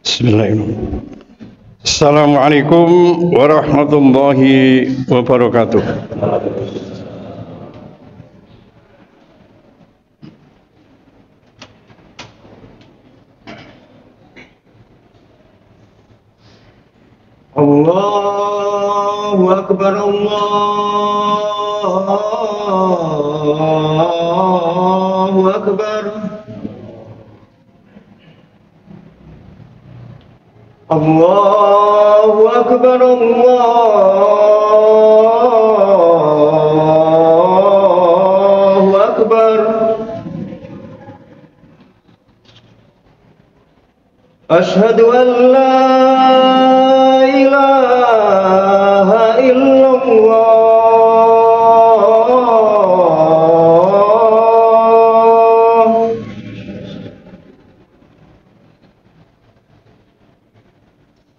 Bismillahirrahmanirrahim. Assalamualaikum warahmatullahi wabarakatuh. Allahu Akbar, Allahu Akbar. Allahu Akbar, Allahu Akbar. Asyhadu an la ilaha illallah.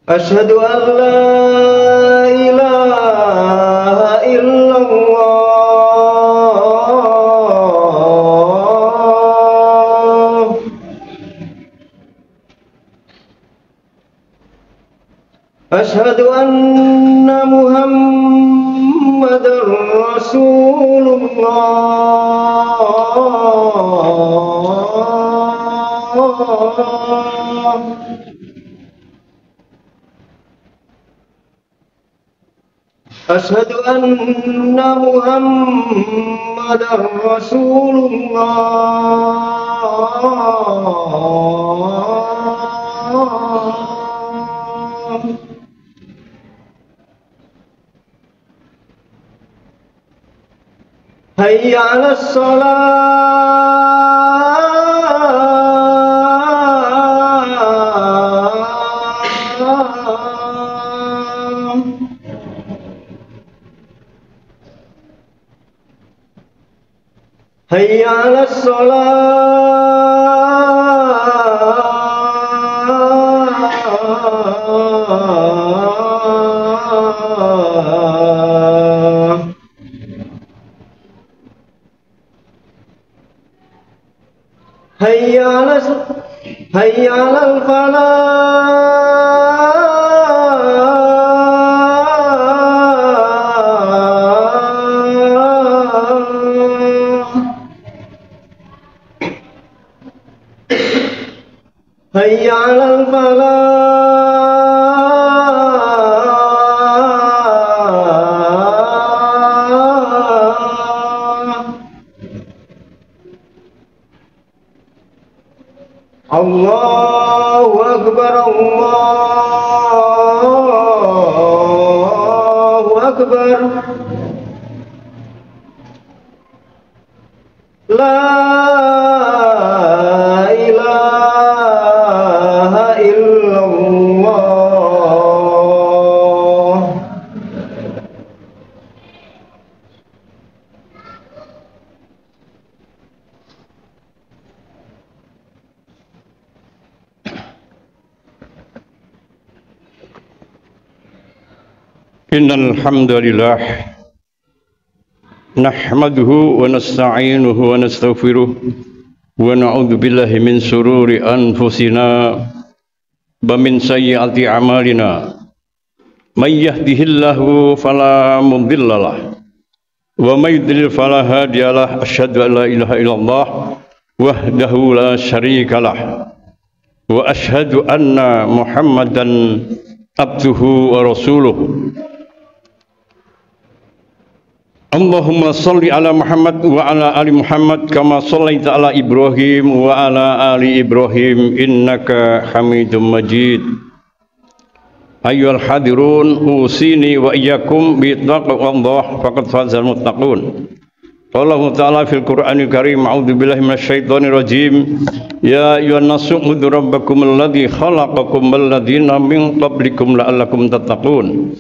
Asyhadu an la ilaha illallah. Asyhadu anna Muhammadar Rasulullah. Asyhadu anna Muhammadar Rasulullah. Hayya 'alas shalah. Hayya 'alas shalah. Hayya 'alal falah. Hayya 'alal falah. Allahu Akbar, Allahu Akbar. La ilaha illallah. Innal hamdalillah nahmaduhu wa nasta'inuhu wa nastaghfiruh wa na'udzu billahi min shururi anfusina wa min sayyiati a'malina. May yahdihillahu fala mudhillalah wa may yudlil fala hadiyalah. Asyhadu an la ilaha illallah wahdahu la syarikalah wa asyhadu anna Muhammadan abduhu wa rasuluh. Allahumma salli ala Muhammad wa ala ali Muhammad kama sallaita ala Ibrahim wa ala ali Ibrahim innaka Hamidum Majid. Ayyuhal hadirun usini wa iyyakum bi taqwallah faqad fazal muttaqun. Allah Ta'ala fil Qur'anil Karim, a'udzu billahi minasyaitonir rajim. Ya ayyuhan nasu ubudu rabbakum alladzi khalaqakum wal ladzina min qablikum la'allakum tattaqun.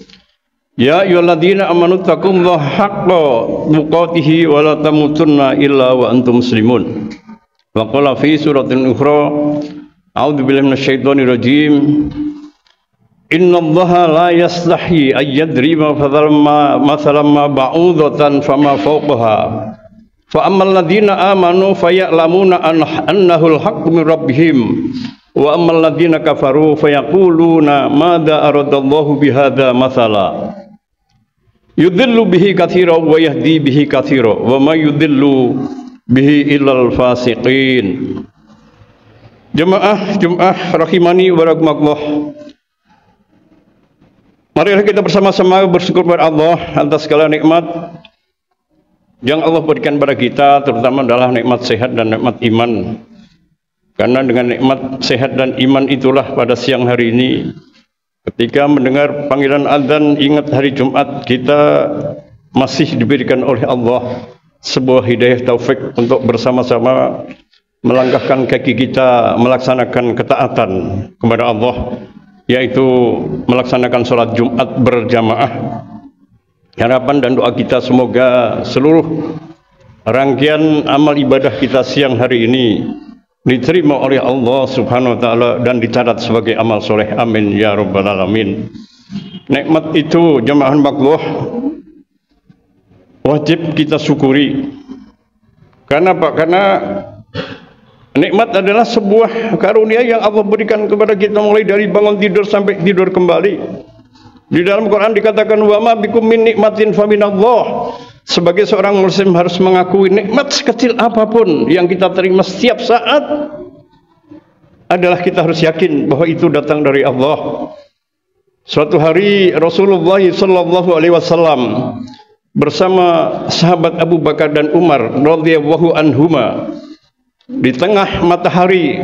Ya ayyuhalladzina amanu taqullaha haqqa tuqatih wa la tamutunna illa wa antum muslimun. Wa qala fi suratin ukhra, a'udzu billahi minasyaitonir rajim. Innallaha la yastahi ay yadriba mathalan ma ba'udatan fama fawqaha Fa ammal ladzina amanu faya'lamuna annahul haqqu min rabbihim wa ammal ladzina kafaru fayaquluna madza aradallahu bihadza mathala yudhillu bihi katsiran wa yahdi bihi katsiran wa may yudhillu bihi illal fasiqin. Jemaah Jumat rahimani wa rahimakumullah. Marilah kita bersama-sama bersyukur kepada Allah atas segala nikmat yang Allah berikan kepada kita, terutama adalah nikmat sehat dan nikmat iman. Karena dengan nikmat sehat dan iman itulah pada siang hari ini, ketika mendengar panggilan azan ingat hari Jumat, kita masih diberikan oleh Allah sebuah hidayah taufik untuk bersama-sama melangkahkan kaki kita melaksanakan ketaatan kepada Allah, yaitu melaksanakan sholat Jumat berjamaah. Harapan dan doa kita semoga seluruh rangkaian amal ibadah kita siang hari ini diterima oleh Allah Subhanahu wa taala dan dicatat sebagai amal soleh. Amin ya rabbal alamin. Nikmat itu jemaah makhluk wajib kita syukuri. Karena apa? Karena nikmat adalah sebuah karunia yang Allah berikan kepada kita mulai dari bangun tidur sampai tidur kembali. Di dalam Quran dikatakan wa ma bikum min nikmatin fa minallah. Sebagai seorang muslim harus mengakui nikmat sekecil apapun yang kita terima setiap saat adalah kita harus yakin bahwa itu datang dari Allah. Suatu hari Rasulullah sallallahu alaihi wasallam bersama sahabat Abu Bakar dan Umar radhiyallahu anhuma di tengah matahari,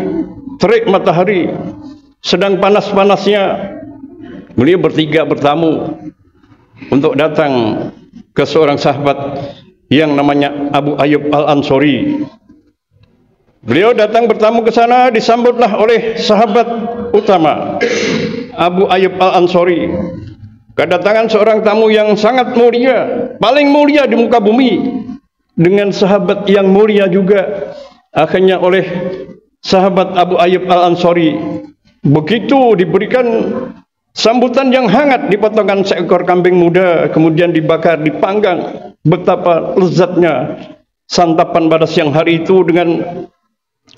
terik matahari sedang panas-panasnya, beliau bertiga bertamu untuk datang ke seorang sahabat yang namanya Abu Ayyub Al-Ansori. Beliau datang bertamu ke sana, disambutlah oleh sahabat utama Abu Ayyub Al-Ansori. Kedatangan seorang tamu yang sangat mulia, paling mulia di muka bumi, dengan sahabat yang mulia juga. Akhirnya oleh sahabat Abu Ayyub Al-Ansori begitu diberikan sambutan yang hangat, dipotongkan seekor kambing muda, kemudian dibakar, dipanggang. Betapa lezatnya santapan pada siang hari itu dengan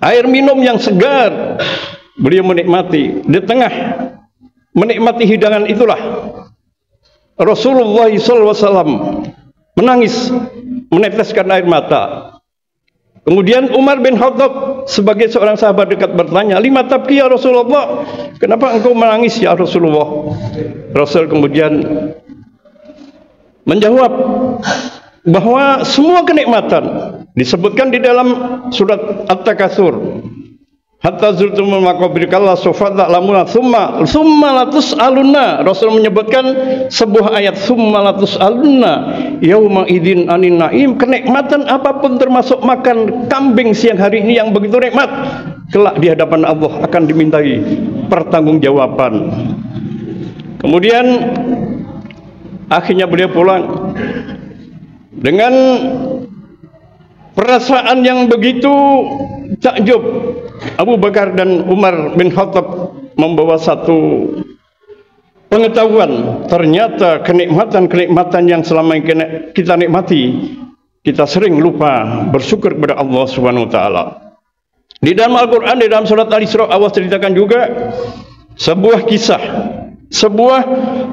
air minum yang segar. Beliau menikmati. Di tengah menikmati hidangan itulah Rasulullah SAW menangis, meneteskan air mata. Kemudian Umar bin Khattab sebagai seorang sahabat dekat bertanya, lima tabki ya Rasulullah, kenapa engkau menangis ya Rasulullah? Rasul kemudian menjawab bahwa semua kenikmatan disebutkan di dalam surat At-Takatsur, hatta zultumul maqabir kalla sawfa ta'lamuna tsumma latus alunna. Rasul menyebutkan sebuah ayat tsumma latus alunna yauma idzin anin naim. Kenikmatan apapun termasuk makan kambing siang hari ini yang begitu nikmat, kelak di hadapan Allah akan dimintai pertanggungjawaban. Kemudian akhirnya beliau pulang dengan perasaan yang begitu takjub. Abu Bakar dan Umar bin Khattab membawa satu pengetahuan, ternyata kenikmatan-kenikmatan yang selama ini kita nikmati, kita sering lupa bersyukur kepada Allah Subhanahu wa taala. Di dalam Al-Qur'an, di dalam surat Al-Isra, Allah ceritakan juga sebuah kisah, sebuah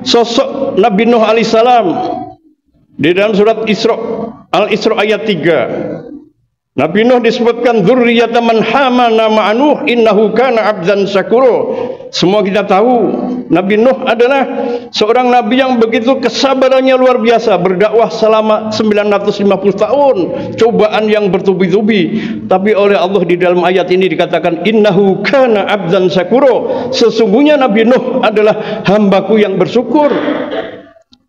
sosok Nabi Nuh alaihissalam. Di dalam surat Al-Isra ayat 3, Nabi Nuh disebutkan dzurriyyatan man hamana ma'anuh innahu kana 'abdan syakura. Semua kita tahu Nabi Nuh adalah seorang nabi yang begitu kesabarannya luar biasa, berdakwah selama 950 tahun, cobaan yang bertubi-tubi. Tapi oleh Allah di dalam ayat ini dikatakan innahu kana 'abdan syakura. Sesungguhnya Nabi Nuh adalah hambaku yang bersyukur.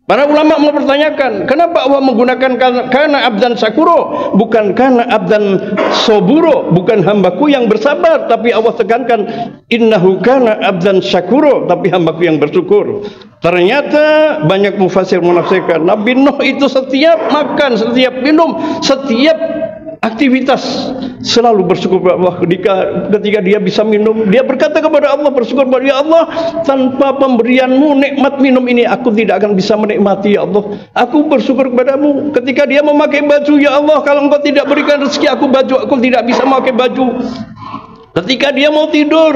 Para ulama mempertanyakan, kenapa Allah menggunakan kana abdan syakuro, bukan kana abdan soburo, bukan hambaku yang bersabar, tapi Allah tekankan innahu kana abdan syakuro, tapi hambaku yang bersyukur. Ternyata banyak mufassir menafsirkan Nabi Nuh itu setiap makan, setiap minum, setiap aktivitas selalu bersyukur kepada Allah. Ketika dia bisa minum, dia berkata kepada Allah, bersyukur kepada Ya Allah, tanpa pemberianmu nikmat minum ini aku tidak akan bisa menikmati ya Allah. Aku bersyukur kepadamu. Ketika dia memakai baju, ya Allah, kalau engkau tidak berikan rezeki aku baju, aku tidak bisa memakai baju. Ketika dia mau tidur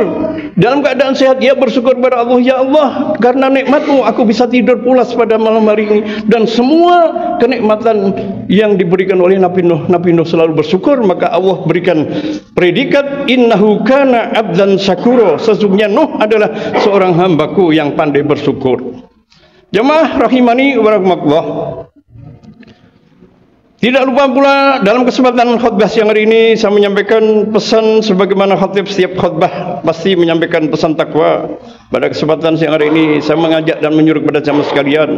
dalam keadaan sehat, dia bersyukur kepada Allah, ya Allah, karena nikmatmu aku bisa tidur pulas pada malam hari ini. Dan semua kenikmatan yang diberikan oleh Nabi Nuh selalu bersyukur. Maka Allah berikan predikat innahu kana abdan syakuro, sesungguhnya Nuh adalah seorang hambaku yang pandai bersyukur. Jemaah rahimani wa rahimakumullah, tidak lupa pula dalam kesempatan khutbah siang hari ini saya menyampaikan pesan sebagaimana khatib setiap khutbah pasti menyampaikan pesan takwa. Pada kesempatan siang hari ini saya mengajak dan menyuruh kepada jamaah sekalian,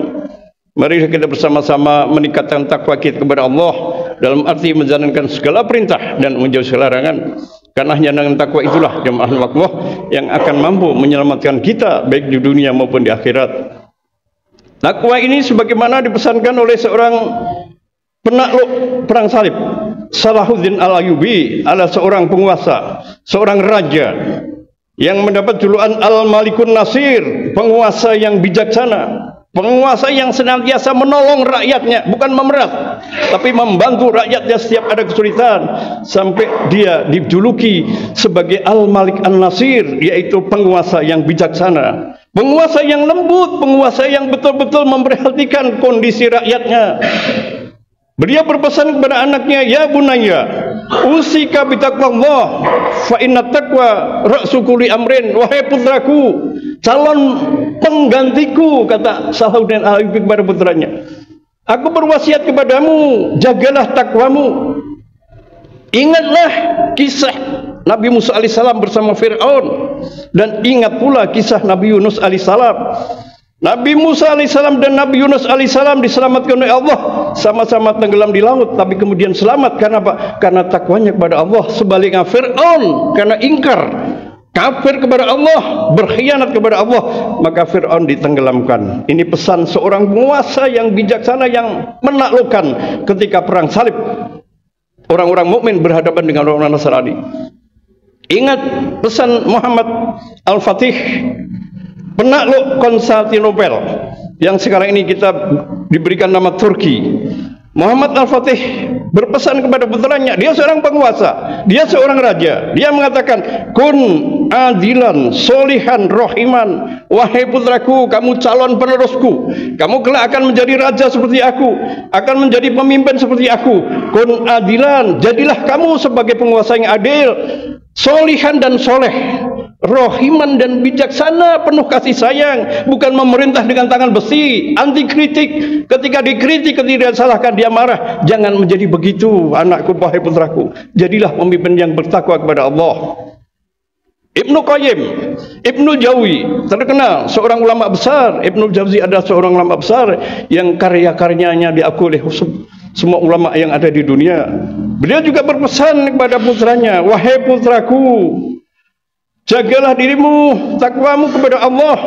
mari kita bersama-sama meningkatkan takwa kita kepada Allah dalam arti menjalankan segala perintah dan menjauhi segala larangan. Karena hanya dengan takwa itulah jamaah Allah yang akan mampu menyelamatkan kita baik di dunia maupun di akhirat. Takwa ini sebagaimana dipesankan oleh seorang penakluk perang salib, Salahuddin Al-Ayyubi, adalah seorang penguasa, seorang raja yang mendapat julukan Al-Malikun Nasir, penguasa yang bijaksana, penguasa yang senantiasa menolong rakyatnya, bukan memeras, tapi membantu rakyatnya setiap ada kesulitan, sampai dia dijuluki sebagai Al-Malik An-Nasir, yaitu penguasa yang bijaksana, penguasa yang lembut, penguasa yang betul-betul memperhatikan kondisi rakyatnya. Beliau berpesan kepada anaknya, ya bunayya, usika bitaqwallah, fa inna taqwa ra'su kulli amrin. Wahai putraku, calon penggantiku, kata Salahuddin Al-Ayyubi kepada putranya, aku berwasiat kepadamu, jagalah takwamu. Ingatlah kisah Nabi Musa alaihissalam bersama Fir'aun, dan ingat pula kisah Nabi Yunus alaihissalam. Nabi Musa alaihissalam dan Nabi Yunus alaihissalam diselamatkan oleh Allah, sama-sama tenggelam di laut, tapi kemudian selamat karena apa? Karena takwanya kepada Allah. Sebaliknya Fir'aun karena ingkar, kafir kepada Allah, berkhianat kepada Allah, maka Fir'aun ditenggelamkan. Ini pesan seorang penguasa yang bijaksana yang menaklukkan ketika perang salib. Orang-orang mukmin berhadapan dengan orang-orang Nasrani. Ingat pesan Muhammad Al-Fatih, penakluk Konstantinopel yang sekarang ini kita diberikan nama Turki. Muhammad Al-Fatih berpesan kepada putranya, dia seorang penguasa, dia seorang raja. Dia mengatakan, kun adilan, solihan, rohiman. Wahai putraku, kamu calon penerusku, kamu kelak akan menjadi raja seperti aku, akan menjadi pemimpin seperti aku. Kun adilan, jadilah kamu sebagai penguasa yang adil, solihan dan soleh, rohiman dan bijaksana, penuh kasih sayang, bukan memerintah dengan tangan besi, anti kritik. Ketika dikritik, ketika disalahkan, dia marah. Jangan menjadi begitu, anakku, wahai putraku. Jadilah pemimpin yang bertakwa kepada Allah. Ibnu Qayyim, Ibnu Jauzi, terkenal seorang ulama besar. Ibnu Jauzi adalah seorang ulama besar yang karya-karyanya diakui oleh semua ulama yang ada di dunia. Beliau juga berpesan kepada putranya, wahai putraku, jagalah dirimu, takwamu kepada Allah,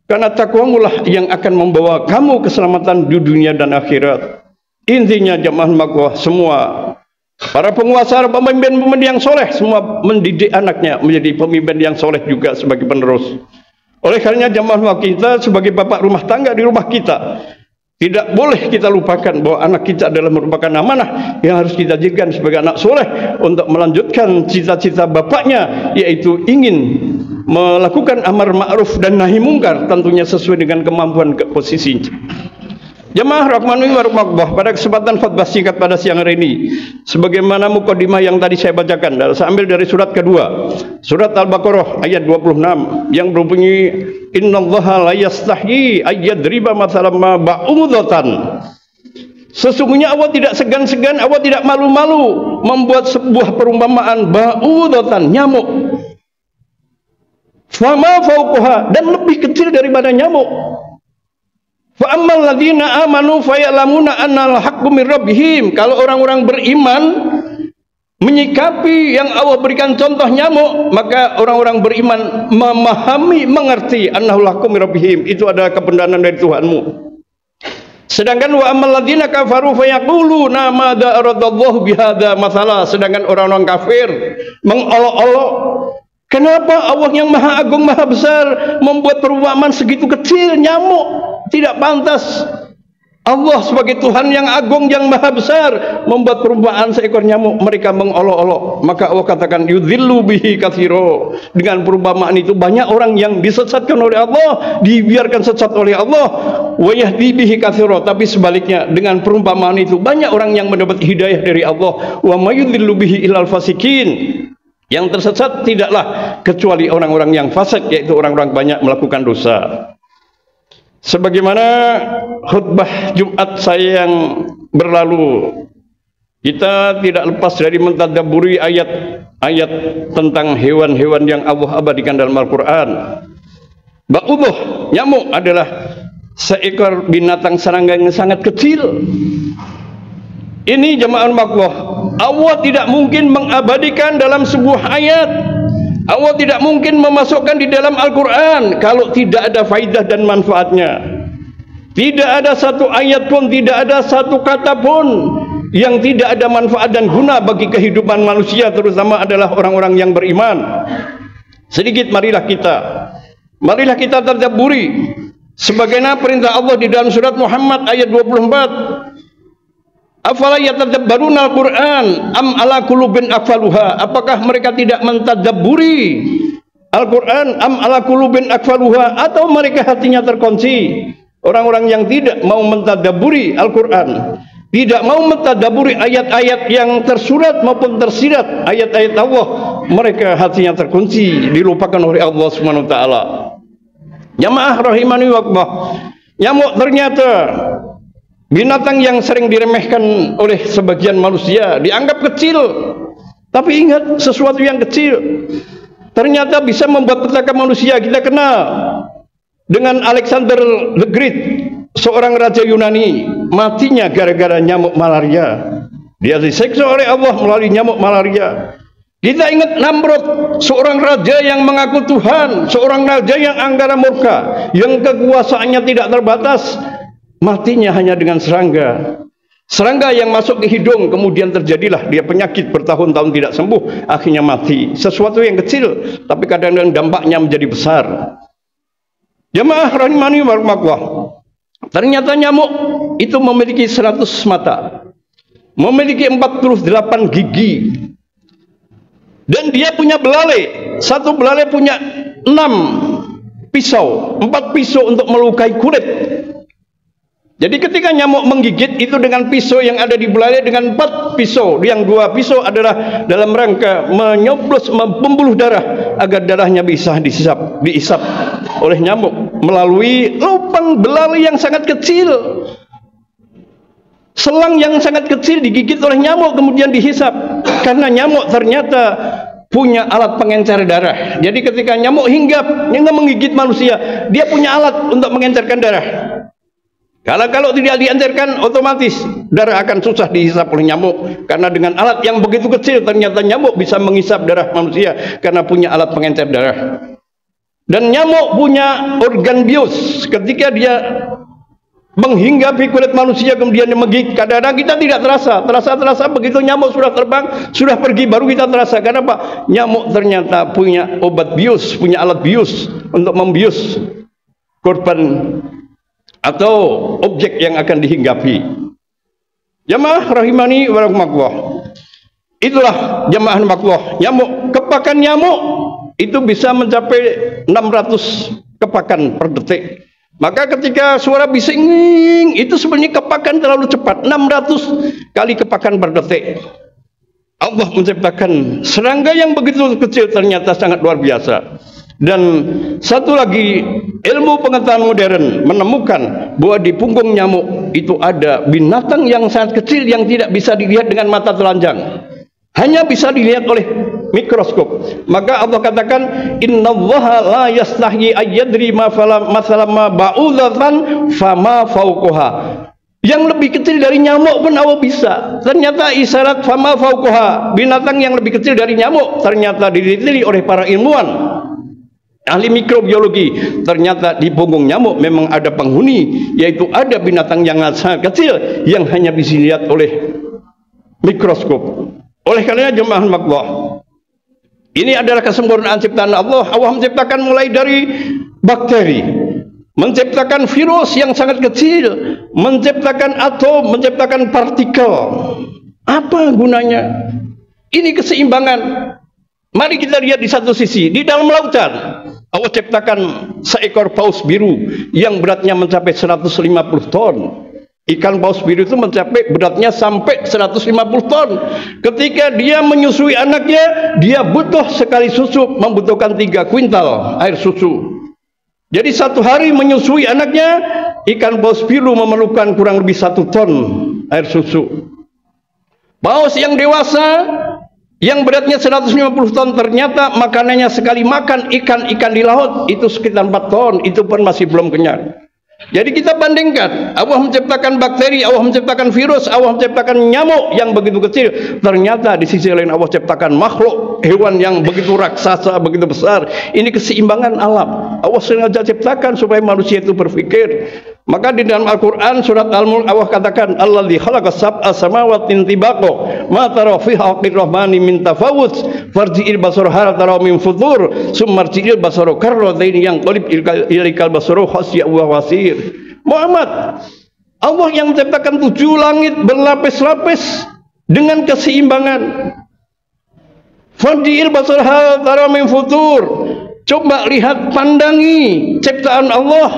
karena takwamulah yang akan membawa kamu keselamatan di dunia dan akhirat. Intinya jamaah makwah, semua para penguasa, pemimpin yang soleh, semua mendidik anaknya menjadi pemimpin yang soleh juga sebagai penerus. Oleh karenanya jamaah makwah, kita sebagai bapak rumah tangga di rumah kita, tidak boleh kita lupakan bahwa anak kita adalah merupakan amanah yang harus kita jadikan sebagai anak soleh untuk melanjutkan cita-cita bapaknya, yaitu ingin melakukan amar ma'ruf dan nahi mungkar, tentunya sesuai dengan kemampuan posisinya. Jemaah rahmani wa rahmatullah, pada kesempatan khutbah singkat pada siang hari ini, sebagaimana mukadimah yang tadi saya bacakan, saya ambil dari surat kedua, surat Al-Baqarah ayat 26 yang berbunyi, innallaha la yastahyi ayyadriba mathalan ma ba'udatan. Sesungguhnya Allah tidak segan-segan, Allah tidak malu-malu membuat sebuah perumpamaan ba'udatan, nyamuk. Fama fauquha, dan lebih kecil daripada nyamuk. Fa ammal ladzina amanu fayalamuna annal haqqu min rabbihim. Kalau orang-orang beriman menyikapi yang Allah berikan contoh nyamuk, maka orang-orang beriman memahami, mengerti annahul haqqu min rabbihim, itu adalah kebenaran dari Tuhanmu. Sedangkan wa ammal ladzina kafaru fayaquluna madza aradallahu bihadza mathala. Sedangkan orang-orang kafir mengolok-olok, kenapa Allah yang maha agung maha besar membuat perumpamaan segitu kecil nyamuk? Tidak pantas. Allah sebagai Tuhan yang agung yang maha besar membuat perumpamaan seekor nyamuk. Mereka mengolok-olok. Maka Allah katakan yudzillu bihi katsira. Dengan perumpamaan itu banyak orang yang disesatkan oleh Allah, dibiarkan sesat oleh Allah. Wa yahdi bihi katsira. Tapi sebaliknya, dengan perumpamaan itu banyak orang yang mendapat hidayah dari Allah. Wa may yudzillu bihi illal fasikin. Yang tersesat tidaklah kecuali orang-orang yang fasik, yaitu orang-orang banyak melakukan dosa. Sebagaimana khutbah Jumat saya yang berlalu, kita tidak lepas dari mentadabburi ayat-ayat tentang hewan-hewan yang Allah abadikan dalam Al-Quran. Ba'udhuh, nyamuk adalah seekor binatang serangga yang sangat kecil. Ini jamaah makhluk, Allah tidak mungkin mengabadikan dalam sebuah ayat. Allah tidak mungkin memasukkan di dalam Al-Quran kalau tidak ada faidah dan manfaatnya. Tidak ada satu ayat pun, tidak ada satu kata pun yang tidak ada manfaat dan guna bagi kehidupan manusia, terutama adalah orang-orang yang beriman. Sedikit marilah kita tadabburi sebagaimana perintah Allah di dalam surat Muhammad ayat 24. Afala yatadabbaruna al-Qur'an am ala qulubin aqfaluha. Apakah mereka tidak mentadabburi Al-Qur'an am ala qulubin aqfaluha, atau mereka hatinya terkunci? Orang-orang yang tidak mau mentadabburi Al-Qur'an, tidak mau mentadabburi ayat-ayat yang tersurat maupun tersirat, ayat-ayat Allah, mereka hatinya terkunci, dilupakan oleh Allah Subhanahu wa taala. Jamaah rahimani wa Allah, nyamuk ternyata binatang yang sering diremehkan oleh sebagian manusia, dianggap kecil. Tapi ingat, sesuatu yang kecil ternyata bisa membuat petaka manusia. Kita kenal dengan Alexander the Great, seorang raja Yunani, matinya gara-gara nyamuk malaria. Dia disiksa oleh Allah melalui nyamuk malaria. Kita ingat Namrud, seorang raja yang mengaku Tuhan, seorang raja yang anggara murka, yang kekuasaannya tidak terbatas, matinya hanya dengan serangga. Serangga yang masuk ke hidung, kemudian terjadilah dia penyakit bertahun-tahun tidak sembuh, akhirnya mati. Sesuatu yang kecil, tapi kadang-kadang dampaknya menjadi besar. Jamaah rahimani wa rahimakumullah, ternyata nyamuk itu memiliki 100 mata, memiliki 48 gigi, dan dia punya belalai. Satu belalai punya 6 pisau, 4 pisau untuk melukai kulit. Jadi ketika nyamuk menggigit itu dengan pisau yang ada di belalai dengan 4 pisau, yang 2 pisau adalah dalam rangka menyoblos, pembuluh darah agar darahnya bisa diisap oleh nyamuk melalui lubang belalai yang sangat kecil. Selang yang sangat kecil digigit oleh nyamuk kemudian dihisap, karena nyamuk ternyata punya alat pengencer darah. Jadi ketika nyamuk hinggap menggigit manusia, dia punya alat untuk mengencerkan darah. Kalau tidak diencerkan, otomatis darah akan susah dihisap oleh nyamuk. Karena dengan alat yang begitu kecil, ternyata nyamuk bisa menghisap darah manusia karena punya alat pengencer darah. Dan nyamuk punya organ bius. Ketika dia menghinggapi kulit manusia kemudian dia menggigit, kadang-kadang kita tidak terasa begitu nyamuk sudah terbang, sudah pergi, baru kita terasa. Karena apa? Nyamuk ternyata punya obat bius, punya alat bius untuk membius korban atau objek yang akan dihinggapi. Jamaah rahimani wa rahimakumullah, itulah jamaah makhluk, nyamuk, kepakan nyamuk itu bisa mencapai 600 kepakan per detik. Maka ketika suara bising itu sebenarnya kepakan terlalu cepat, 600 kali kepakan per detik. Allah menciptakan serangga yang begitu kecil ternyata sangat luar biasa. Dan satu lagi, ilmu pengetahuan modern menemukan bahwa di punggung nyamuk itu ada binatang yang sangat kecil yang tidak bisa dilihat dengan mata telanjang, hanya bisa dilihat oleh mikroskop. Maka Allah katakan, innallaha la yastahyi ayyadri ma falamma ba'udatan fama fauqaha. Yang lebih kecil dari nyamuk pun Allah bisa. Ternyata isyarat fama fauqaha, binatang yang lebih kecil dari nyamuk, ternyata diteliti oleh para ilmuwan. ahli mikrobiologi, ternyata di punggung nyamuk memang ada penghuni, yaitu ada binatang yang sangat kecil yang hanya bisa dilihat oleh mikroskop. Oleh karena jemaah Allah, ini adalah kesempurnaan ciptaan Allah. Allah menciptakan mulai dari bakteri, menciptakan virus yang sangat kecil, menciptakan atom, menciptakan partikel. Apa gunanya? Ini keseimbangan. Mari kita lihat di satu sisi, di dalam lautan Allah ciptakan seekor paus biru yang beratnya mencapai 150 ton. Ikan paus biru itu mencapai beratnya sampai 150 ton. Ketika dia menyusui anaknya, dia butuh sekali susu membutuhkan 3 kuintal air susu. Jadi satu hari menyusui anaknya, ikan paus biru memerlukan kurang lebih 1 ton air susu. Paus yang dewasa yang beratnya 150 ton, ternyata makanannya sekali makan ikan-ikan di laut itu sekitar 4 ton, itu pun masih belum kenyang. Jadi kita bandingkan, Allah menciptakan bakteri, Allah menciptakan virus, Allah menciptakan nyamuk yang begitu kecil. Ternyata di sisi lain Allah ciptakan makhluk hewan yang begitu raksasa, begitu besar. Ini keseimbangan alam. Allah sengaja ciptakan supaya manusia itu berpikir. Maka di dalam Al-Quran surat Al-Mulk Allah katakan, Alladzi khalaqas sab'a samawati tibaqo ma tara fi khalqir rahmani min tafawut farji'il basara hal tara min futur summa marji'il basara karrataini yang qalib ilaikal basara khasya wa wasir. Muhammad, Allah yang menciptakan 7 langit berlapis-lapis dengan keseimbangan. Farji'il basara hal tara min futur. Coba lihat, pandangi ciptaan Allah.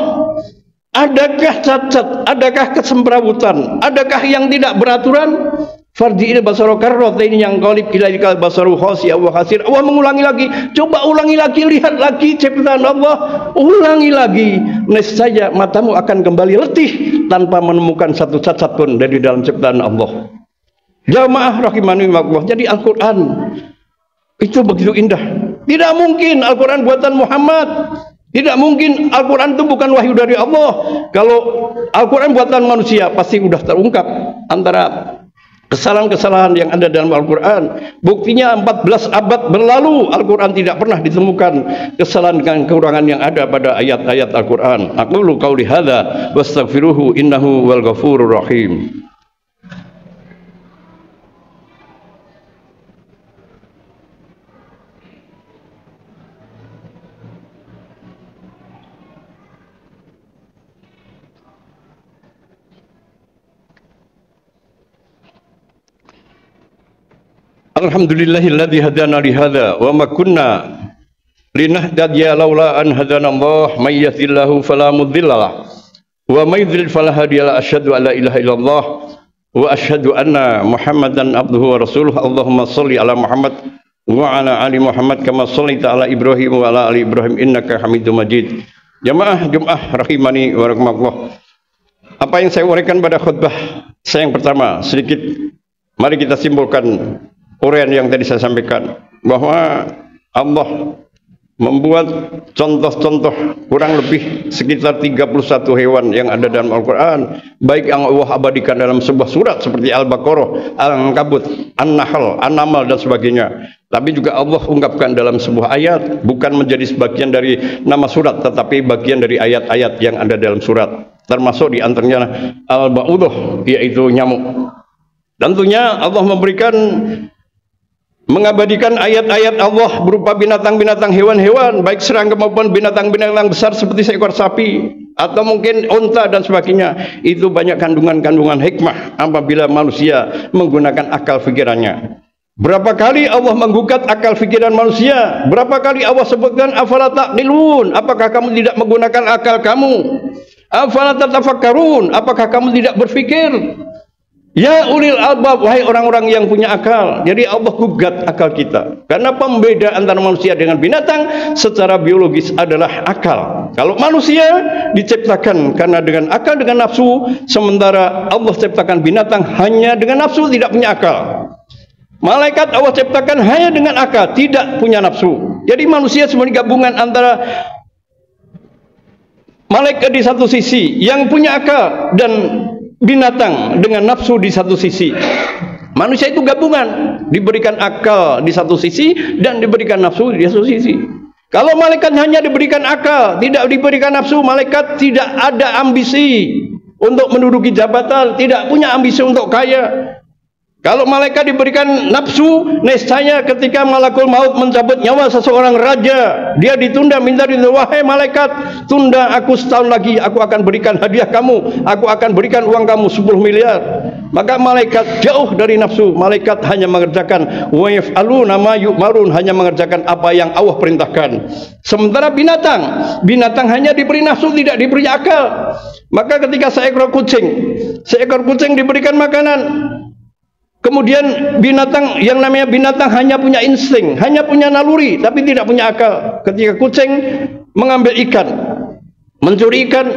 Adakah cacat? Adakah kesemrawutan? Adakah yang tidak beraturan? Farji'il basara karrataini yang qalib ilaikal basaru khasya wa hasir. Allah mengulangi lagi. Coba ulangi lagi, lihat lagi ciptaan Allah. Ulangi lagi. Nescaya matamu akan kembali letih tanpa menemukan satu cacat pun dari dalam ciptaan Allah. Jamaah rahimani Allah. Jadi Al-Quran itu begitu indah. Tidak mungkin Al-Quran buatan Muhammad. Tidak mungkin Al-Quran itu bukan wahyu dari Allah. Kalau Al-Quran buatan manusia pasti sudah terungkap antara kesalahan-kesalahan yang ada dalam Al-Quran. Buktinya 14 abad berlalu Al-Quran tidak pernah ditemukan kesalahan dengan kekurangan yang ada pada ayat-ayat Al-Quran. Aqulu qauli hadza wastaghfiruhu innahu wal ghafurur rahim. Alhamdulillahilladzi hadana li hadza wa ma kunna linahtadiya laula an hadana Allah may yahdihillahu fala mudhillalah wa may yudlil fala hadiyalah. Asyhadu an la ilaha illallah wa asyhadu anna Muhammadan abduhu wa rasuluh. Allahumma shalli ala Muhammad wa ala ali Muhammad kama shallaita ala Ibrahim wa ala ali Ibrahim innaka Hamidum Majid. Jamaah Jumat rahimani wa rahimakumullah. Apa yang saya uraikan pada khutbah saya yang pertama sedikit, mari kita simpulkan uraian yang tadi saya sampaikan, bahwa Allah membuat contoh-contoh kurang lebih sekitar 31 hewan yang ada dalam Al-Quran, baik yang Allah abadikan dalam sebuah surat seperti Al-Baqarah, Al-Ankabut, An-Nahl, An-Naml dan sebagainya, tapi juga Allah ungkapkan dalam sebuah ayat, bukan menjadi sebagian dari nama surat tetapi bagian dari ayat-ayat yang ada dalam surat, termasuk di antaranya Al-Ba'udah, yaitu nyamuk. Tentunya Allah mengabadikan ayat-ayat Allah berupa binatang-binatang, hewan-hewan, baik serangga maupun binatang-binatang besar seperti seekor sapi atau mungkin unta dan sebagainya. Itu banyak kandungan-kandungan hikmah apabila manusia menggunakan akal pikirannya. Berapa kali Allah menggugat akal pikiran manusia? Berapa kali Allah sebutkan afala taqilun? Apakah kamu tidak menggunakan akal kamu? Afala tatafakkarun? Apakah kamu tidak berpikir? Ya ulil albab, wahai orang-orang yang punya akal. Jadi Allah gugat akal kita. Karena pembeda antara manusia dengan binatang secara biologis adalah akal. Kalau manusia diciptakan karena dengan akal, dengan nafsu, sementara Allah ciptakan binatang hanya dengan nafsu, tidak punya akal. Malaikat Allah ciptakan hanya dengan akal, tidak punya nafsu. Jadi manusia sebenarnya gabungan antara malaikat di satu sisi yang punya akal dan binatang dengan nafsu di satu sisi. Manusia itu gabungan, diberikan akal di satu sisi dan diberikan nafsu di satu sisi. Kalau malaikat hanya diberikan akal, tidak diberikan nafsu, malaikat tidak ada ambisi untuk menduduki jabatan, tidak punya ambisi untuk kaya. Kalau malaikat diberikan nafsu, nescaya ketika malakul maut mencabut nyawa seseorang raja, dia ditunda, minta ditunda, wahai malaikat, tunda aku setahun lagi, aku akan berikan hadiah kamu, aku akan berikan uang kamu 10 miliar. Maka malaikat jauh dari nafsu, malaikat hanya mengerjakan wa yaf'aluna ma yu'marun, hanya mengerjakan apa yang Allah perintahkan. Sementara binatang hanya diberi nafsu, tidak diberi akal. Maka ketika seekor kucing diberikan makanan, kemudian binatang, yang namanya binatang hanya punya insting, hanya punya naluri, tapi tidak punya akal. Ketika kucing mengambil ikan, mencuri ikan,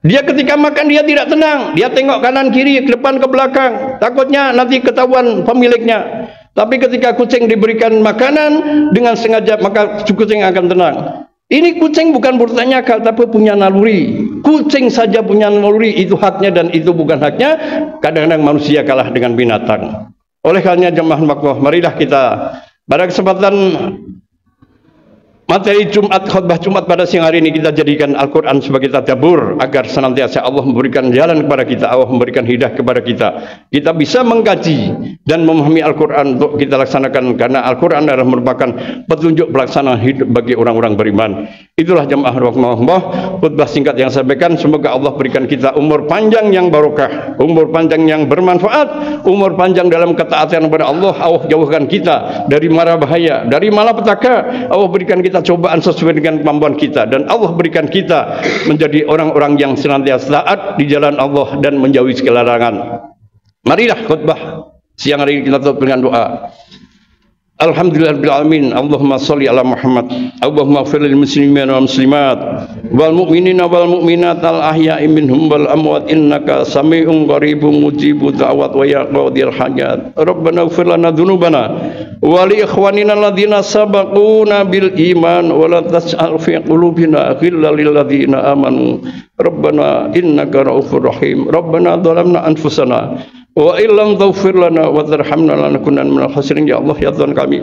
dia ketika makan dia tidak tenang, dia tengok kanan kiri, ke depan ke belakang, takutnya nanti ketahuan pemiliknya. Tapi ketika kucing diberikan makanan dengan sengaja, maka kucing akan tenang. Ini kucing bukan bertanya akal, tapi punya naluri. Kucing saja punya naluri, itu haknya dan itu bukan haknya. Kadang-kadang manusia kalah dengan binatang. Oleh karena jemaah makhluk, marilah kita pada kesempatan materi Jumat, khutbah Jumat pada siang hari ini, kita jadikan Al-Quran sebagai tadabbur, agar senantiasa Allah memberikan jalan kepada kita, Allah memberikan hidayah kepada kita. Kita bisa mengkaji dan memahami Al-Quran untuk kita laksanakan, karena Al-Quran adalah merupakan petunjuk pelaksanaan hidup bagi orang-orang beriman. Itulah jemaah rahimahullah, khutbah singkat yang saya sampaikan. Semoga Allah berikan kita umur panjang yang barokah, umur panjang yang bermanfaat, umur panjang dalam ketaatan kepada Allah. Allah jauhkan kita dari mara bahaya, dari malapetaka. Allah berikan kita cobaan sesuai dengan kemampuan kita, dan Allah berikan kita menjadi orang-orang yang senantiasa taat di jalan Allah dan menjauhi segala larangan. Marilah khutbah siang hari ini kita tutup dengan doa. Alhamdulillahirabbil alamin. Allahumma shalli ala Muhammad. Allahumma ighfir lil muslimin wal muslimat wal mu'minina wal mu'minat al ahya'i minhum wal amwat, innaka sami'un qaribun mujibu da'wat wa ya qadhil hajat. Rabbana ighfir lana dzunubana wa li ikhwanina alladziina sabaquna bil iman wa la tas'al fi qulubina ghillan lil ladziina amanu. Rabbana innaka ra'ufur rahim. Rabbana dhalamna anfusana wa illam taghfir lana wa tarhamna lanakunanna minal khasirin. Ya Allah, ya Tuhan kami,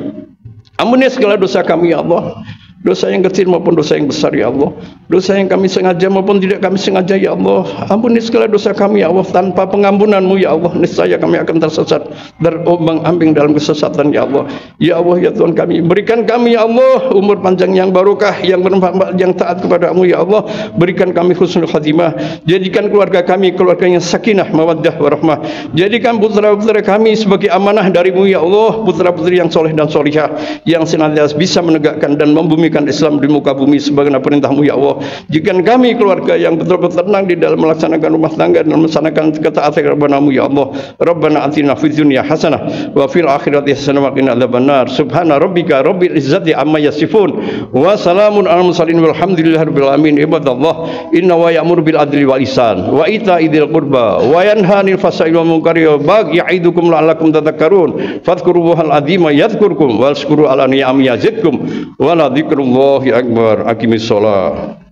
ampuni segala dosa kami ya Allah, dosa yang kecil maupun dosa yang besar ya Allah, dosa yang kami sengaja maupun tidak kami sengaja ya Allah. Ampuni segala dosa kami ya Allah, tanpa pengampunan-Mu ya Allah niscaya kami akan tersesat, terombang-ambing dalam kesesatan ya Allah. Ya Allah, ya Tuhan kami, berikan kami ya Allah umur panjang yang barokah, yang bermanfaat, yang taat kepada-Mu ya Allah. Berikan kami husnul khatimah, jadikan keluarga kami keluarga yang sakinah mawaddah warahmah. Jadikan putra-putri kami sebagai amanah dari-Mu ya Allah, putra-putri yang soleh dan solihah, yang senantiasa bisa menegakkan dan membumikan Islam di muka bumi sebagaimana perintah-Mu ya Allah. Jadikan kami keluarga yang betul-betul tenang di dalam melaksanakan rumah tangga dan melaksanakan ketaatan kepada-Mu ya Allah. Rabbana atina fid dunya hasanah wa fil akhirati hasanah wa qina adzabannar. Subhana rabbika rabbil izzati amma yasifun wa salamun alal mursalin walhamdulillahirabbil alamin. Ibadallah, inna wa ya'muru bil adli wal ihsan wa ita'idil qurba wa yanha 'anil fahsya'i wal munkari wa baghi ya'idukum la'allakum tadhakkarun. Fadhkurullahal 'azima yadhkurkum washkuru ala ni'amihi yazidkum wa la dzikrullahi akbar. Aqimis shalah.